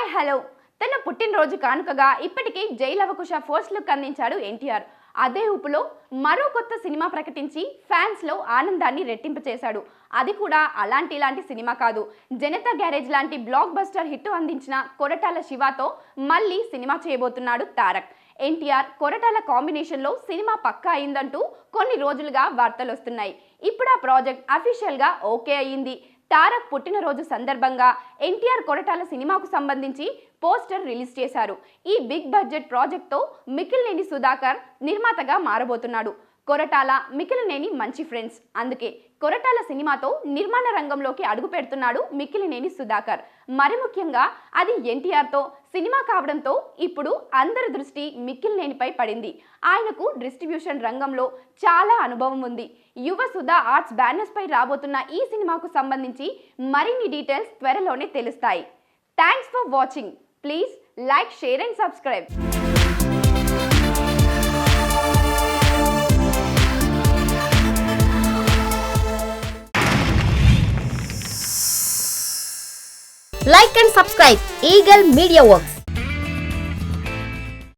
Hi hello తన పుట్టినరోజు కానుకగా ఇప్పటికే జైలవకుశ ఫస్ట్ లుక్ అందించాడు ఎన్టీఆర్. అదే ఊపులో మరో కొత్త సినిమా ప్రకటించి ఫ్యాన్స్ లో ఆనందాన్ని రెట్టింపు చేశాడు. అది కూడా ఇలాంటి సినిమా కాదు, జనతా గ్యారేజ్ లాంటి బ్లాక్ బస్టర్ హిట్ అందించిన కొరటాల శివతో మళ్ళీ సినిమా చేయబోతున్నాడు తారక్. ఎన్టీఆర్ కొరటాల కాంబినేషన్ లో సినిమా పక్కా అయిందంటూ కొన్ని రోజులుగా వార్తలు వస్తున్నాయి. ఇప్పుడు ఆ ప్రాజెక్ట్ అఫీషియల్ గా ఓకే అయ్యింది. తారక్ పుట్టినరోజు సందర్భంగా ఎన్టీఆర్ కొరటాల సినిమాకు సంబంధించి పోస్టర్ రిలీజ్ చేశారు. ఈ బిగ్ బడ్జెట్ ప్రాజెక్ట్తో మిక్కిలినేని సుధాకర్ నిర్మాతగా మారబోతున్నాడు. కొరటాల మిక్కిలినేని మంచి ఫ్రెండ్స్, అందుకే కొరటాల సినిమాతో నిర్మాణ రంగంలోకి అడుగు పెడుతున్నాడు మిక్కిలినేని సుధాకర్. మరి ముఖ్యంగా అది ఎన్టీఆర్తో సినిమా కావడంతో ఇప్పుడు అందరి దృష్టి మిక్కిలినేనిపై పడింది. ఆయనకు డిస్ట్రిబ్యూషన్ రంగంలో చాలా అనుభవం ఉంది. యువ సుధా ఆర్ట్స్ బ్యానర్స్ పై రాబోతున్న ఈ సినిమాకు సంబంధించి మరిన్ని డీటెయిల్స్ త్వరలోనే తెలుస్తాయి. Thanks for watching. Please like, share and subscribe. Like and subscribe Eagle Media Works.